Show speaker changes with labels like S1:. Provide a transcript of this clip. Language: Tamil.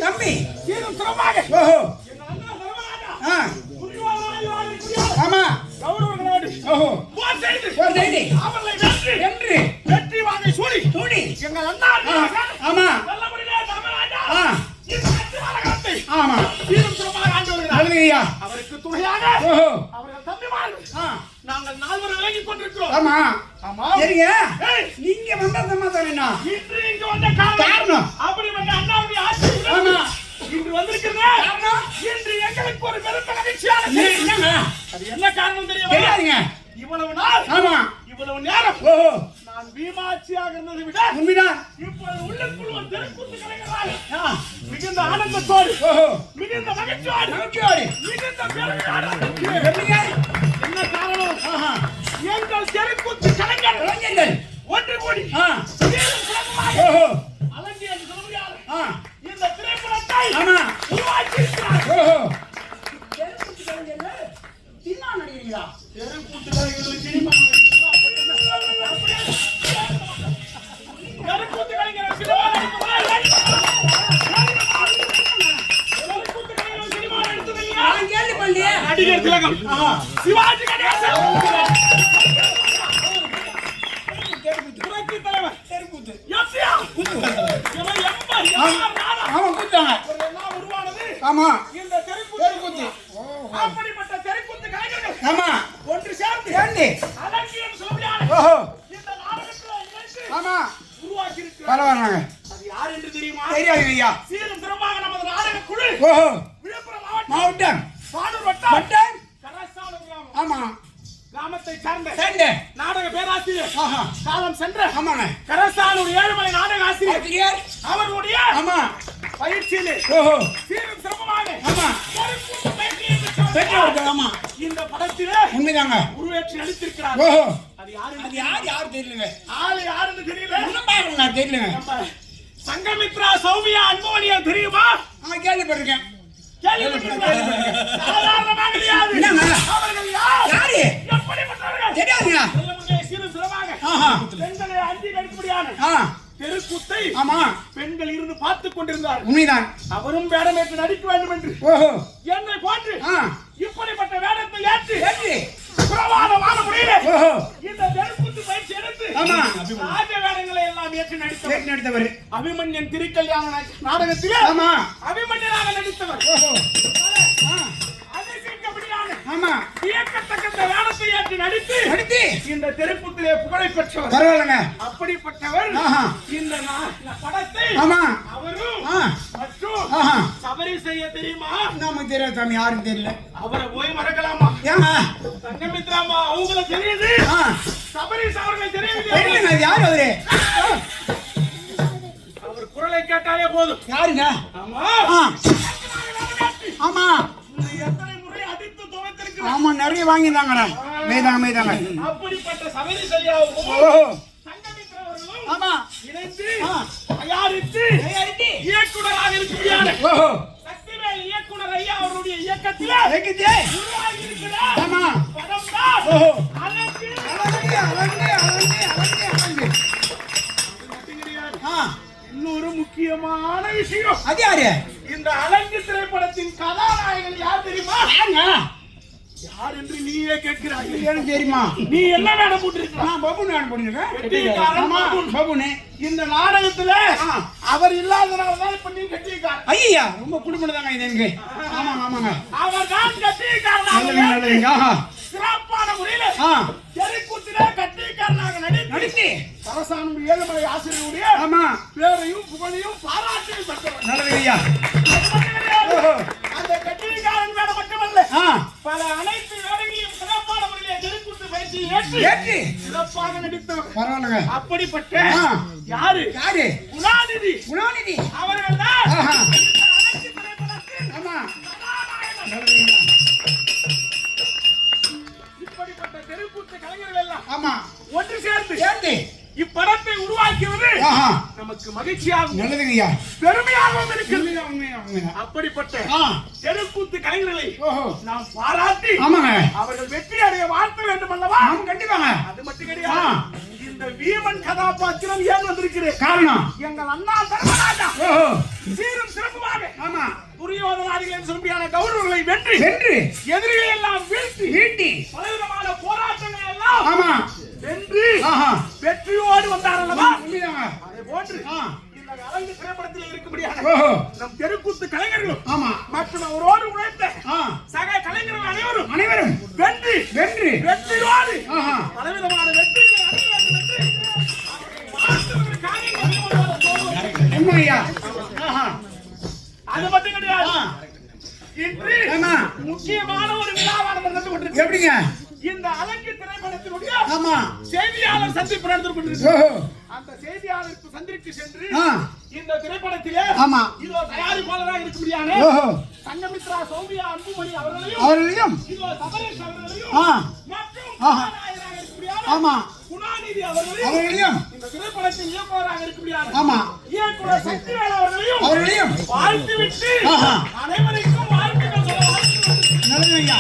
S1: தம்பி ஆமா
S2: வெற்றி வாங்கி சூடி எங்கள் அண்ணா
S1: ஆமா ஆமா
S2: அவருக்கு துணையாக அவர்கள் தம்பிமார்கள் நாங்கள் நால்வர் விலகிக் கொண்டிருக்கிறோம்.
S1: ஆமா
S2: ஆமா
S1: சரிங்க. நீங்க வந்த சமாதானம் என்ன?
S2: இன்று இங்க வந்த காரணம் அப்படி வந்த அண்ணாவுடைய ஆட்சி.
S1: ஆமா
S2: இன்று வந்திருக்கிறேன் காரணம் இன்று எங்களுக்கு ஒரு பெரும் மகிழ்ச்சியான
S1: என்னங்க
S2: அது என்ன காரணம்
S1: தெரியாதுங்க.
S2: இவ்வளவு நாள்
S1: ஆமா
S2: இவ்வளவு நேரம் நான் பீமாட்சியாக இருந்ததை விட
S1: உண்மைதான்
S2: இப்போது உள்ளுக்குள் ஒரு தெருக்கூத்து கலைஞராக மிகுந்த ஆனந்தத்தோடு மிகுந்த மகிழ்ச்சியோடு மிகுந்த பெருமையோடு என்ன காரணம் எங்கள் தெருக்கூத்து கலைஞர்கள் ஒன்று கூடி அலங்கிய இந்த திரைப்படத்தை உருவாக்கி இருக்கிறார்.
S1: தெருக்கூத்து கலைஞர்கள் சினிமா நடிகர்களா?
S2: தெருக்கூத்து கலைஞர்கள் சினிமா தெருக்கூத்து கலைஞர்கள் சினிமா நடிகர் திலகம் சிவாஜி கணேசன் தெருக்கூத்து
S1: ஆமா
S2: இந்த தெருக்கூத்து அப்படிப்பட்ட தெருக்கூத்து கலைஞர்கள்
S1: ஆமா
S2: ஒன்று சேர்ந்து அலங்கியம் சொல்லியான இந்த நாடகத்தில் இணைந்து
S1: ஆமா
S2: உருவாக்கி இருக்கிறார்.
S1: பரவாயில்லைங்க.
S2: அது யார் என்று தெரியுமா?
S1: தெரியாது ஐயா.
S2: சீரும் சிறப்பாக நமது நாடக குழு விழுப்புரம்
S1: மாவட்டம்
S2: பாடூர் வட்டம் கரசாலம் கிராமம்
S1: ஆமா
S2: கிராமத்தை சார்ந்த நாடக பேராசிரியர் காலம் சென்ற
S1: ஆமாங்க
S2: கரசாலூர் ஏழுமலை நாடக ஆசிரியர் அவர்களுடைய
S1: ஆமா
S2: பயிற்சியிலே சீரும் சிறப்பாக
S1: ஆமா ஆமா
S2: இந்த படத்திலே
S1: உண்மைதாங்க
S2: உருவேற்றி நடித்திருக்கிறார். அது
S1: யாரு தெரியலங்க.
S2: ஆளு யாருன்னு தெரியல.
S1: நான் தெரியலங்க.
S2: சங்கமித்ரா சௌமியா அன்போனியா தெரியுமா?
S1: கேள்விப்பட்டிருக்கேன்.
S2: சாதாரணமாக தெரியாது. அவர்கள் யாரு எப்படிப்பட்டவர்கள்
S1: தெரியாதுங்க.
S2: சீரும் சிறப்பாக பெண்களை அஞ்சி நடிக்கும்படியான தெருக்கூத்தை பெண்கள் இருந்து பார்த்துக் கொண்டிருந்தார்.
S1: உண்மைதான்.
S2: அவரும் வேடமேற்று நடிக்க வேண்டும் என்று என்னை போன்று இப்படிப்பட்ட வேடத்தை ஏற்றி பிரமாதமான முறையில இந்த தெருக்கூத்து பயிற்சி எடுத்து ராஜ வேடங்களை எல்லாம் ஏற்றி நடித்தவர் அபிமன்யன் திருக்கல்யாண நாடகத்திலே அபிமன்யனாக நடித்தவர். இயக்கத்தக்க வேடத்தை ஏற்றி நடித்து இந்த தெருக்கூத்திலே புகழை பெற்றவர்.
S1: பரவாயில்லைங்க.
S2: அப்படிப்பட்டவர் இந்த படத்தை அவரும் மற்றும் சபரி செய்ய தெரியுமா?
S1: நமக்கு தெரியாது சாமி. யாரும் தெரியல.
S2: அவரை போய் மறக்கலாமா? சங்கமித்ராமா அவங்கள தெரியுது. சபரிஸ் அவர்கள் தெரியுது.
S1: யாரு அவரு?
S2: அவர் குரலை கேட்டாலே போதும்.
S1: யாருங்க? ஆமா
S2: எத்தனை முறை அடித்து துவைத்திருக்கிறார்.
S1: ஆமா நிறைய வாங்கிட்டாங்க. மேதாங்க
S2: அப்படிப்பட்ட சபரிஸ் ஐயாவும்
S1: ஆமா
S2: இணைந்து தயாரித்து இயக்குனராக இருக்கிறார். சக்திவேல் இயக்குனர் ஐயா அவருடைய இயக்கத்திலே உருவாகி இருக்கிறார்.
S1: ஆமா
S2: படம் தான் அலங்கு இன்னொரு முக்கியமான விஷயம்.
S1: அது யாரு?
S2: இந்த அலங்கு திரைப்படத்தின் கதாநாயகன் யார் தெரியுமா? யார் என்று நீயே கேட்கிறாய்.
S1: எனக்கு தெரியுமா?
S2: நீ என்ன வேடம் போட்டிருக்க?
S1: பபுன் வேடம் போட்டிருக்கேன்.
S2: இந்த நாடகத்துல அவர் இல்லாதனாலதான் இப்ப நீ கட்டியிருக்கார்.
S1: ஐயா ரொம்ப குடும்பம் தாங்க இது எனக்கு. ஆமாங்க
S2: அவர் தான் கட்டியிருக்கார். சிறப்பான முறையில தெருக்கூத்திலே கட்டியிருக்காரனாக நடித்து அரசாங்கம் ஏழுமலை ஆசிரியருடைய பேரையும் புகழையும் பாராட்டியும் பெற்றவர்.
S1: நல்லது ஐயா.
S2: அந்த கட்டியிருக்காரன் வேடம் மட்டுமல்ல பல அனைத்து வேலைகளையும் சிறப்பான முறையிலே தெருக்கூத்து பயிற்சி ஏற்றி சிறப்பாக நடித்தவர்.
S1: பரவாயில்லைங்க.
S2: அப்படிப்பட்ட யாரு குணாநிதி அவர்கள் தான்
S1: படத்தை
S2: இப்படத்தை உருவாக்கியது
S1: ஆஹா
S2: நமக்கு மகிழ்ச்சியாகவும்
S1: நல்லதுங்க ஐயா
S2: பெருமையாகவும் இருக்கிறது.
S1: உண்மையா
S2: அப்படிப்பட்ட
S1: ஆ
S2: தெருக்கூத்து கலைஞர்களை
S1: ஓஹோ
S2: நாம் பாராட்டி
S1: ஆமாங்க
S2: அவர்கள் வெற்றி அடைய வாழ்த்த வேண்டும் அல்லவா?
S1: ஆமா கண்டிப்பாங்க
S2: அது மட்டும் கிடையாது. இந்த வீமன் கதாபாத்திரம் ஏன் வந்திருக்கிறேன்
S1: காரணம்
S2: எங்கள் அண்ணா தர்மராஜா
S1: ஓஹோ
S2: சீரும் சிறப்புமாக
S1: ஆமா
S2: துரியோதனாதிகளின் சிறப்பியான கௌரவங்களை வென்று
S1: வென்று
S2: எதிரிகளை எல்லாம் வீழ்த்தி
S1: வீட்டி
S2: பலவிதமான போராட்டங்களை எல்லாம்
S1: ஆமா
S2: வென்று
S1: ஆஹா
S2: வெற்றியோடு வந்தார் அல்லவா?
S1: உண்மையாங்க
S2: அதே போன்று
S1: ஆ
S2: இந்த அரங்கு திரைப்படத்தில் இருக்கும்படியாக
S1: ஓஹோ
S2: நம் தெருக்கூத்து கலைஞர்களும்
S1: ஆமா
S2: மற்றும் அவரோடு உழைத்த
S1: ஆ
S2: சக கலைஞர்கள்
S1: அனைவரும்
S2: வென்று
S1: வென்று
S2: வெற்றியோடு
S1: ஆஹா
S2: பலவிதமான வெற்றிகளை அடைய வேண்டும் என்று அவர்களை வாழ்த்துகிற காரியங்கள்
S1: உண்மையா ஆஹா
S2: அது மட்டும் கிடையாது.
S1: ஆ
S2: இன்று
S1: ஆமா
S2: முக்கியமான ஒரு விழாவானது நடந்து கொண்டிருக்கிறது.
S1: எப்படிங்க
S2: இந்த அலங்கி திரைப்படத்தினுடைய
S1: ஆமா
S2: செய்தியாளர் சந்திப்பு நடந்து கொண்டிருக்கிறது.
S1: ஓஹோ
S2: அந்த செய்தியாளருக்கு சந்தித்து சென்று
S1: ஆ
S2: இந்த திரைப்படத்திலே
S1: ஆமா
S2: இதோ தயாரிப்பாளராக இருக்கக்கூடியான
S1: ஓஹோ
S2: சங்கமித்ரா சௌமியா அன்புமணி அவர்களையும்
S1: அவர்களையும்
S2: இதோ சபரேஷ் அவர்களையும்
S1: ஆ
S2: மற்றும்
S1: ஆஹா.
S2: கதாநாயகராக இருக்கக்கூடியான
S1: ஆமா
S2: குணாநிதி அவர்களையும்
S1: அவர்களையும்
S2: இந்த திரைப்படத்தின் இயக்குநராக இருக்கக்கூடியான
S1: ஆமா
S2: இயக்குனர் சக்திவேல்
S1: அவர்களையும்
S2: வாழ்த்து விட்டு
S1: ஆஹா.
S2: அனைவருக்கும் வாழ்த்துக்கள் சொல்ல வாழ்த்து
S1: நல்லது ஐயா